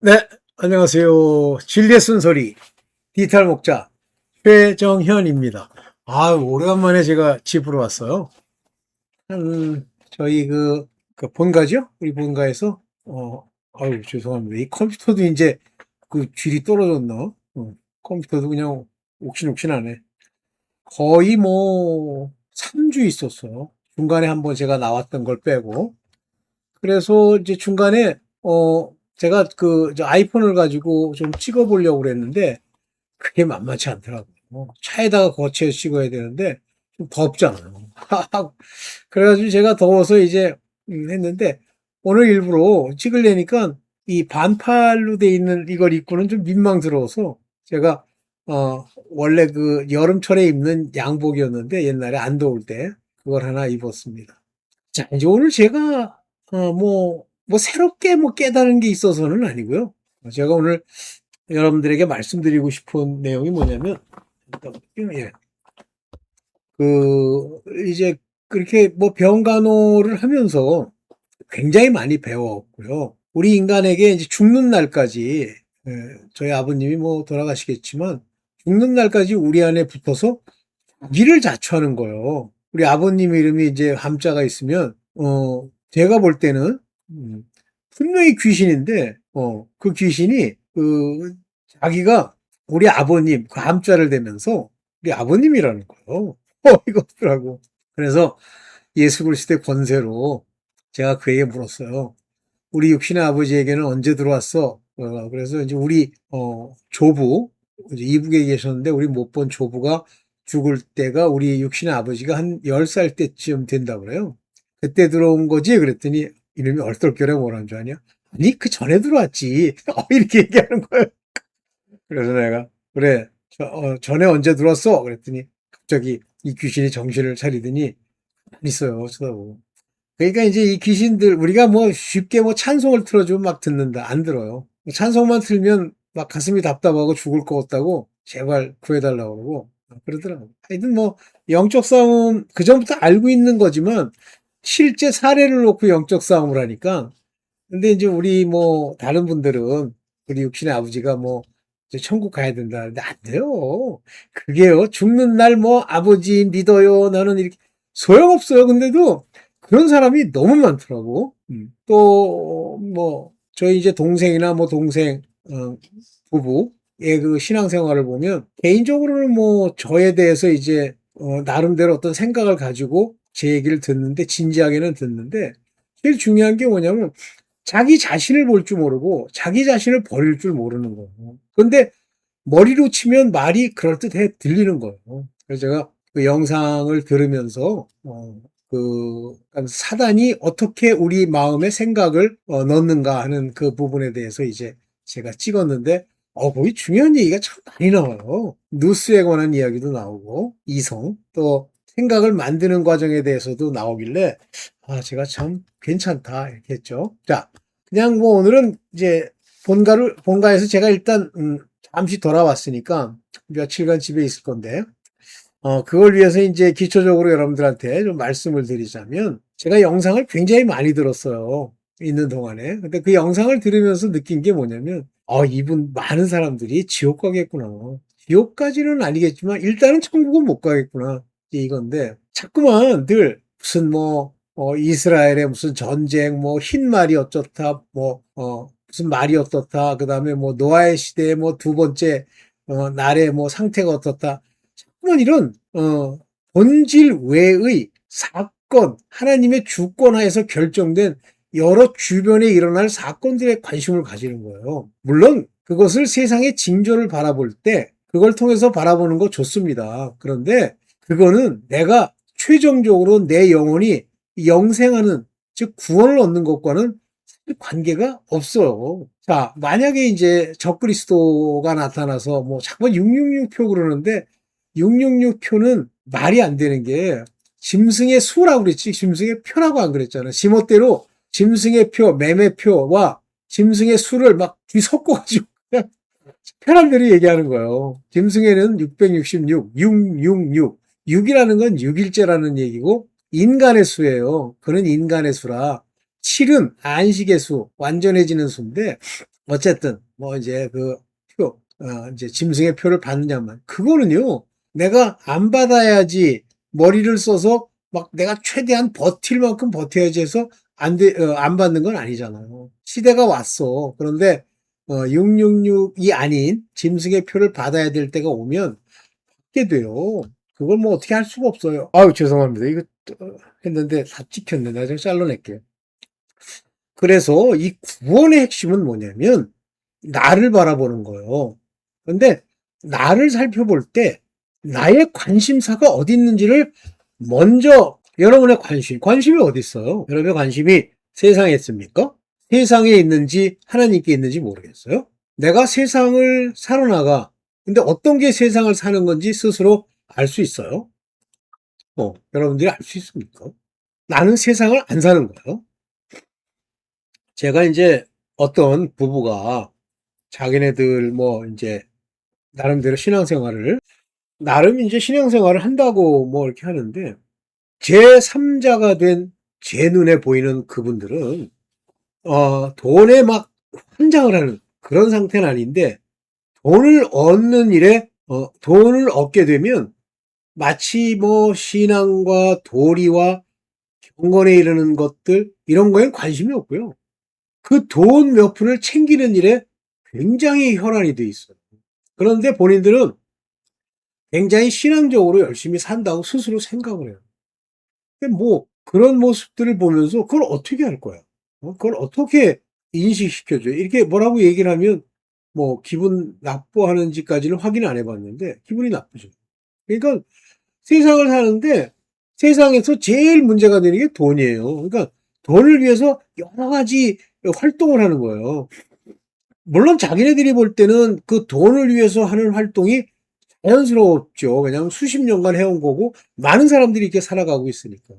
네, 안녕하세요. 진리의 쓴소리 디지털 목자 최정현입니다. 오래간만에 제가 집으로 왔어요. 저희 그 본가죠? 우리 본가에서 죄송합니다. 이 컴퓨터도 이제 그 질이 떨어졌나? 컴퓨터도 그냥 옥신옥신하네. 거의 뭐 3주 있었어요. 중간에 한번 제가 나왔던 걸 빼고. 그래서 이제 중간에 제가 저 아이폰을 가지고 좀 찍어보려고 그랬는데 그게 만만치 않더라고요. 차에다가 거치해서 찍어야 되는데 좀 덥잖아요. 그래가지고 제가 더워서 이제 했는데 오늘 일부러 찍으려니까 이 반팔로 돼 있는 이걸 입고는 좀 민망스러워서 제가 원래 그 여름철에 입는 양복이었는데 옛날에 안 더울 때 그걸 하나 입었습니다. 자, 이제 오늘 제가 새롭게 깨달은 게 있어서는 아니고요. 제가 오늘 여러분들에게 말씀드리고 싶은 내용이 뭐냐면, 예, 이제 그렇게 뭐 병간호를 하면서 굉장히 많이 배웠고요. 우리 인간에게 이제 죽는 날까지, 저희 아버님이 뭐 돌아가시겠지만, 죽는 날까지 우리 안에 붙어서 자기를 자초하는 거예요. 우리 아버님 이름이 이제 함자가 있으면, 제가 볼 때는, 분명히 귀신인데, 그 귀신이, 자기가 우리 아버님, 그 함자를 대면서 우리 아버님이라는 거예요. 이것더라고. 그래서 예수 그리스도의 권세로 제가 그에게 물었어요. 우리 육신의 아버지에게는 언제 들어왔어? 그래서 이제 우리, 조부, 이제 이북에 계셨는데 우리 못 본 조부가 죽을 때가 우리 육신의 아버지가 한 10살 때쯤 된다고 그래요. 그때 들어온 거지? 그랬더니 이놈이 얼떨결에 뭐라는 줄 아냐? 아니, 그 전에 들어왔지. 이렇게 얘기하는 거예요. 그래서 내가, 그래, 전에 언제 들어왔어? 그랬더니 갑자기 이 귀신이 정신을 차리더니 안 있어요. 쳐다보고. 그러니까 이제 이 귀신들, 우리가 뭐 쉽게 뭐 찬송을 틀어주면 막 듣는다. 안 들어요. 찬송만 틀면 막 가슴이 답답하고 죽을 것 같다고 제발 구해달라고 그러고 그러더라고요. 하여튼 뭐 영적 싸움, 그전부터 알고 있는 거지만 실제 사례를 놓고 영적 싸움을 하니까 근데 이제 우리 뭐 다른 분들은 우리 육신의 아버지가 뭐 이제 천국 가야 된다. 근데 안 돼요. 그게요. 죽는 날 뭐 아버지 믿어요. 나는 이렇게 소용없어요. 근데도 그런 사람이 너무 많더라고. 또 뭐 저희 이제 동생이나 뭐 동생 부부의 그 신앙생활을 보면 개인적으로는 뭐 저에 대해서 이제 나름대로 어떤 생각을 가지고 제 얘기를 듣는데 진지하게는 듣는데 제일 중요한 게 뭐냐면 자기 자신을 볼 줄 모르고 자기 자신을 버릴 줄 모르는 거예요. 그런데 머리로 치면 말이 그럴듯해 들리는 거예요. 그래서 제가 그 영상을 들으면서 사단이 어떻게 우리 마음에 생각을 넣는가 하는 그 부분에 대해서 이제 제가 찍었는데 거기 중요한 얘기가 참 많이 나와요. 누스에 관한 이야기도 나오고 이성 또 생각을 만드는 과정에 대해서도 나오길래 제가 참 괜찮다 이렇게 했죠. 자, 그냥 뭐 오늘은 이제 본가에서 제가 일단 잠시 돌아왔으니까 며칠간 집에 있을 건데 그걸 위해서 이제 기초적으로 여러분들한테 좀 말씀을 드리자면 제가 영상을 굉장히 많이 들었어요. 있는 동안에. 근데 그 영상을 들으면서 느낀 게 뭐냐면 이분 많은 사람들이 지옥 가겠구나. 지옥까지는 아니겠지만 일단은 천국은 못 가겠구나. 이건데 자꾸만 늘 무슨 이스라엘의 무슨 전쟁 흰 말이 어쩌다 무슨 말이 어떻다. 그다음에 노아의 시대의 두 번째 날의 상태가 어떻다. 자꾸만 이런 본질 외의 사건, 하나님의 주권하에서 결정된 여러 주변에 일어날 사건들에 관심을 가지는 거예요. 물론 그것을 세상의 징조를 바라볼 때 그걸 통해서 바라보는 거 좋습니다. 그런데 그거는 내가 최종적으로 내 영혼이 영생하는 즉 구원을 얻는 것과는 관계가 없어요. 자, 만약에 이제 적그리스도가 나타나서 자꾸 666표 그러는데 666표는 말이 안 되는 게 짐승의 수라고 그랬지 짐승의 표라고 안 그랬잖아. 지멋대로 짐승의 표, 매매표와 짐승의 수를 막 뒤섞어가지고 그냥 편한 대로 얘기하는 거예요. 짐승에는 666, 666. 6이라는 건 6일째라는 얘기고 인간의 수예요. 그는 인간의 수라. 7은 안식의 수, 완전해지는 수인데 어쨌든 뭐 이제 그 표, 이제 짐승의 표를 받느냐만 그거는요. 내가 안 받아야지 머리를 써서 막 내가 최대한 버틸 만큼 버텨야지 해서 안 받는 건 아니잖아요. 시대가 왔어. 그런데 666이 아닌 짐승의 표를 받아야 될 때가 오면 받게 돼요. 그걸 뭐 어떻게 할 수가 없어요. 아유, 죄송합니다. 이거 했는데 다 찍혔네. 나중에 잘라낼게요. 그래서 이 구원의 핵심은 뭐냐면 나를 바라보는 거예요. 근데 나를 살펴볼 때 나의 관심사가 어디 있는지를 먼저 여러분의 관심이 어디 있어요? 여러분의 관심이 세상에 있습니까? 세상에 있는지 하나님께 있는지 모르겠어요. 내가 세상을 살아나가. 근데 어떤 게 세상을 사는 건지 스스로 알 수 있어요? 여러분들이 알 수 있습니까? 나는 세상을 안 사는 거예요. 제가 이제 어떤 부부가 자기네들 뭐 이제 나름대로 나름 이제 신앙생활을 한다고 뭐 이렇게 하는데 제3자가 된 제 눈에 보이는 그분들은 돈에 막 환장을 하는 그런 상태는 아닌데 돈을 얻게 되면 마치 뭐 신앙과 도리와 경건에 이르는 것들 이런 거엔 관심이 없고요. 그 돈 몇 푼을 챙기는 일에 굉장히 혈안이 돼 있어요. 그런데 본인들은 굉장히 신앙적으로 열심히 산다고 스스로 생각을 해요. 근데 뭐 그런 모습들을 보면서 그걸 어떻게 할 거야? 그걸 어떻게 인식시켜줘요? 이렇게 뭐라고 얘기를 하면 뭐 기분 나빠하는지까지는 확인 안 해봤는데 기분이 나쁘죠. 그러니까 세상을 사는데 세상에서 제일 문제가 되는 게 돈이에요. 그러니까 돈을 위해서 여러 가지 활동을 하는 거예요. 물론 자기네들이 볼 때는 그 돈을 위해서 하는 활동이 자연스럽죠. 그냥 수십 년간 해온 거고 많은 사람들이 이렇게 살아가고 있으니까.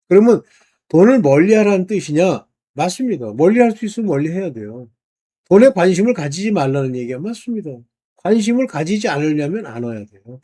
그러면 돈을 멀리하라는 뜻이냐? 맞습니다. 멀리할 수 있으면 멀리해야 돼요. 돈에 관심을 가지지 말라는 얘기가 맞습니다. 관심을 가지지 않으려면 안 와야 돼요.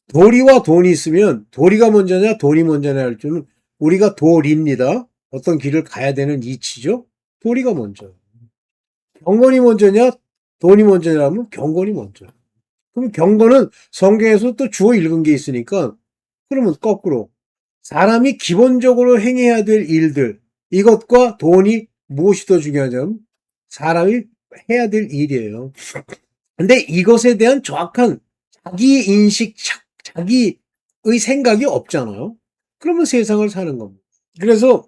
도리와 돈이 있으면 도리가 먼저냐 돈이 먼저냐 할 줄은 우리가 도리입니다. 어떤 길을 가야 되는 이치죠. 도리가 먼저. 경건이 먼저냐 돈이 먼저냐면 경건이 먼저. 그럼 경건은 성경에서 또 주어 읽은 게 있으니까 그러면 거꾸로 사람이 기본적으로 행해야 될 일들 이것과 돈이 무엇이 더 중요하냐면 사람이 해야 될 일이에요. 근데 이것에 대한 정확한 자기 인식, 자기의 생각이 없잖아요. 그러면 세상을 사는 겁니다. 그래서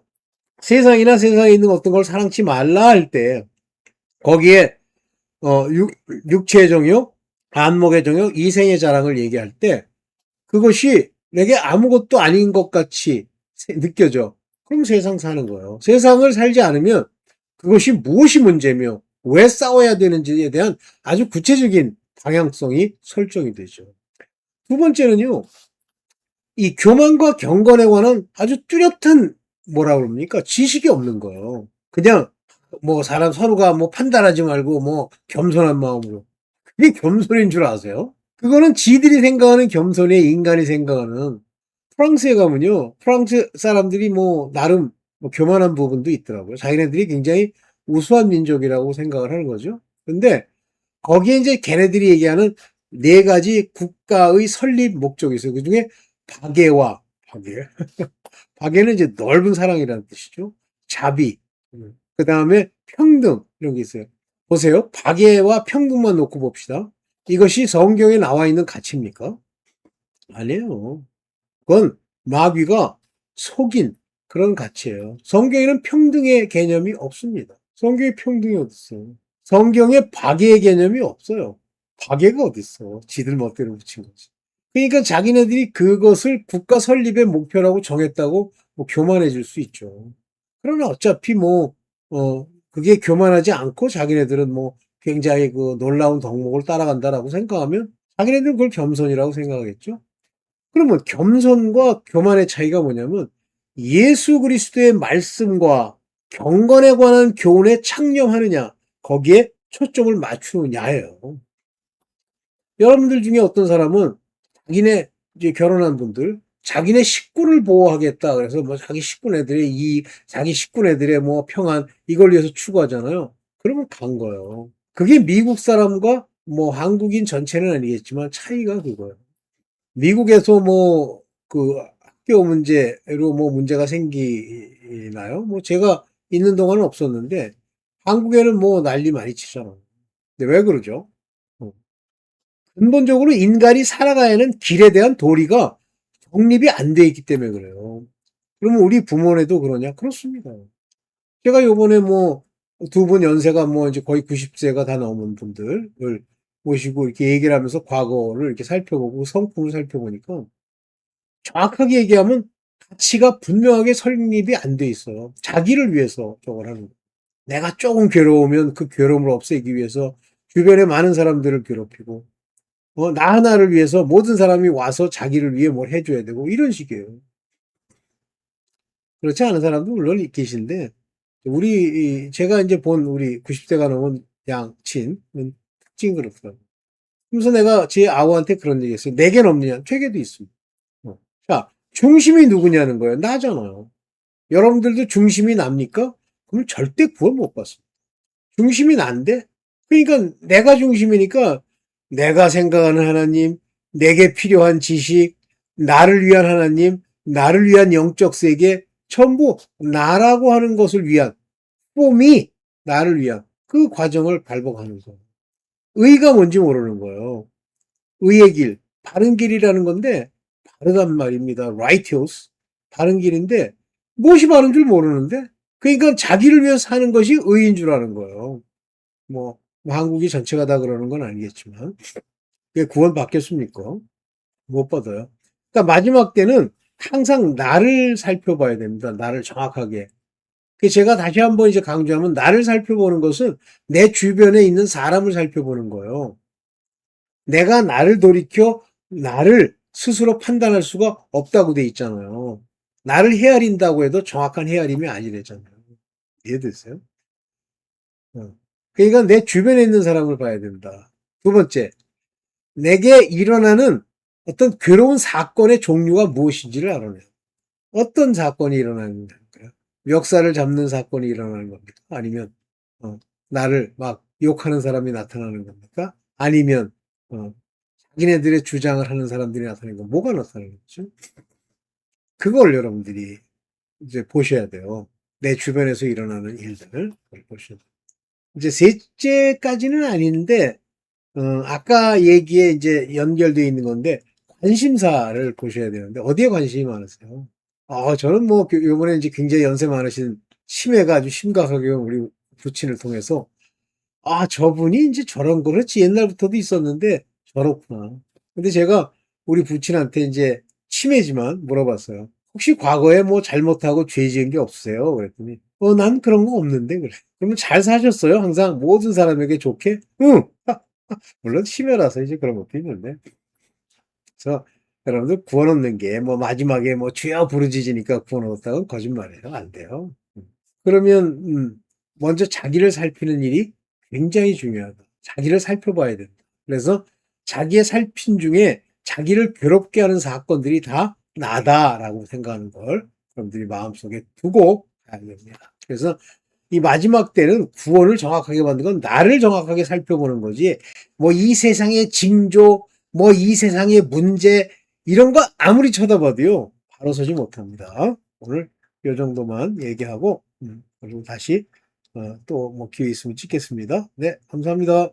세상에 있는 어떤 걸 사랑치 말라 할 때 거기에 육체의 정욕, 안목의 정욕, 이생의 자랑을 얘기할 때 그것이 내게 아무것도 아닌 것 같이 느껴져. 그럼 세상 사는 거예요. 세상을 살지 않으면 그것이 무엇이 문제며 왜 싸워야 되는지에 대한 아주 구체적인 방향성이 설정이 되죠. 두 번째는요. 이 교만과 경건에 관한 아주 뚜렷한 뭐라 그럽니까? 지식이 없는 거예요. 그냥 뭐 사람 서로가 뭐 판단하지 말고 뭐 겸손한 마음으로. 그게 겸손인 줄 아세요? 그거는 지들이 생각하는 겸손의 인간이 생각하는 프랑스에 가면요. 프랑스 사람들이 뭐 나름 뭐 교만한 부분도 있더라고요. 자기네들이 굉장히 우수한 민족이라고 생각을 하는 거죠. 근데 거기에 이제 걔네들이 얘기하는 네 가지 국가의 설립 목적이 있어요. 그중에 박애. 박애는 이제 넓은 사랑이라는 뜻이죠. 자비. 그 다음에 평등. 이런 게 있어요. 보세요. 박애와 평등만 놓고 봅시다. 이것이 성경에 나와 있는 가치입니까? 아니에요. 그건 마귀가 속인 그런 가치예요. 성경에는 평등의 개념이 없습니다. 성경에 평등이 어디 있어요? 성경에 박애의 개념이 없어요. 박애가 어디 있어? 지들 멋대로 붙인 거지. 그러니까 자기네들이 그것을 국가 설립의 목표라고 정했다고 뭐 교만해질 수 있죠. 그러나 어차피 그게 교만하지 않고 자기네들은 뭐 굉장히 그 놀라운 덕목을 따라간다라고 생각하면 자기네들은 그걸 겸손이라고 생각하겠죠. 그러면 겸손과 교만의 차이가 뭐냐면 예수 그리스도의 말씀과 경건에 관한 교훈에 창념하느냐 거기에 초점을 맞추느냐예요. 여러분들 중에 어떤 사람은 자기네 이제 결혼한 분들 자기네 식구를 보호하겠다 그래서 뭐 자기 식구네들의 뭐 평안 이걸 위해서 추구하잖아요. 그러면 간 거예요. 그게 미국 사람과 뭐 한국인 전체는 아니겠지만 차이가 그거예요. 미국에서 뭐 그 학교 문제로 뭐 문제가 생기나요? 뭐 제가 있는 동안은 없었는데 한국에는 뭐 난리 많이 치잖아요. 근데 왜 그러죠? 어. 근본적으로 인간이 살아가야 하는 길에 대한 도리가 정립이 안 돼 있기 때문에 그래요. 그러면 우리 부모네도 그러냐? 그렇습니다. 제가 요번에 뭐 두 분 연세가 뭐 이제 거의 90세가 다 넘은 분들을 모시고 이렇게 얘기를 하면서 과거를 이렇게 살펴보고 성품을 살펴보니까 정확하게 얘기하면 가치가 분명하게 설립이 안 돼 있어요. 자기를 위해서 저걸 하는 거예요. 내가 조금 괴로우면 그 괴로움을 없애기 위해서 주변에 많은 사람들을 괴롭히고, 나 하나를 위해서 모든 사람이 와서 자기를 위해 뭘 해줘야 되고, 이런 식이에요. 그렇지 않은 사람도 물론 계신데, 제가 이제 본 우리 90세가 넘은 양친은 특징이 그렇더라고요. 그래서 내가 제 아우한테 그런 얘기 했어요. 내겐 없느냐? 제게도 있습니다. 자, 중심이 누구냐는 거예요. 나잖아요. 여러분들도 중심이 납니까? 그럼 절대 구원 못 받습니다. 중심이 난데? 그러니까 내가 중심이니까 내가 생각하는 하나님, 내게 필요한 지식, 나를 위한 하나님, 나를 위한 영적 세계, 전부 나라고 하는 것을 위한 폼이 나를 위한 그 과정을 발복하는 거예요. 의가 뭔지 모르는 거예요. 의의 길, 바른 길이라는 건데 바르단 말입니다. righteous, 바른 길인데 무엇이 바른 줄 모르는데 그러니까 자기를 위해서 사는 것이 의인 줄 아는 거예요. 뭐 한국이 전체가 다 그러는 건 아니겠지만 그게 구원 받겠습니까? 못 받아요. 그러니까 마지막 때는 항상 나를 살펴봐야 됩니다. 나를 정확하게. 제가 다시 한번 이제 강조하면 나를 살펴보는 것은 내 주변에 있는 사람을 살펴보는 거예요. 내가 나를 돌이켜 나를 스스로 판단할 수가 없다고 돼 있잖아요. 나를 헤아린다고 해도 정확한 헤아림이 아니래잖아요. 이해됐어요? 그러니까 내 주변에 있는 사람을 봐야 된다. 두 번째, 내게 일어나는 어떤 괴로운 사건의 종류가 무엇인지를 알아내요. 어떤 사건이 일어나는 겁니까? 멱살을 잡는 사건이 일어나는 겁니까? 아니면 나를 막 욕하는 사람이 나타나는 겁니까? 아니면 어, 자기네들의 주장을 하는 사람들이 나타나는 거 뭐가 나타나는 거죠? 그걸 여러분들이 이제 보셔야 돼요. 내 주변에서 일어나는 일들을 보셔야 돼요. 이제 셋째까지는 아닌데 아까 얘기에 이제 연결되어 있는 건데 관심사를 보셔야 되는데 어디에 관심이 많으세요? 저는 뭐 요번에 이제 굉장히 연세 많으신 치매가 아주 심각하게 우리 부친을 통해서 저분이 이제 저런 거 그렇지 옛날부터도 있었는데 저렇구나. 근데 제가 우리 부친한테 이제 치매지만 물어봤어요. 혹시 과거에 뭐 잘못하고 죄 지은 게 없으세요? 그랬더니 난 그런 거 없는데 그래. 그러면 잘 사셨어요? 항상 모든 사람에게 좋게? 응. 물론 치매라서 이제 그런 것도 있는데. 그래서 여러분들 구원 얻는 게 뭐 마지막에 뭐 주여 부르짖으니까 구원 얻었다고 거짓말이에요. 안 돼요. 그러면 먼저 자기를 살피는 일이 굉장히 중요하다. 자기를 살펴봐야 된다. 그래서 자기의 살핀 중에 자기를 괴롭게 하는 사건들이 다 나다라고 생각하는 걸 여러분들이 마음속에 두고 가야 됩니다. 그래서 이 마지막 때는 구원을 정확하게 받는 건 나를 정확하게 살펴보는 거지. 뭐 이 세상의 징조, 뭐 이 세상의 문제 이런 거 아무리 쳐다봐도요. 바로 서지 못합니다. 오늘 이 정도만 얘기하고 그리고 다시 또 뭐 기회 있으면 찍겠습니다. 네, 감사합니다.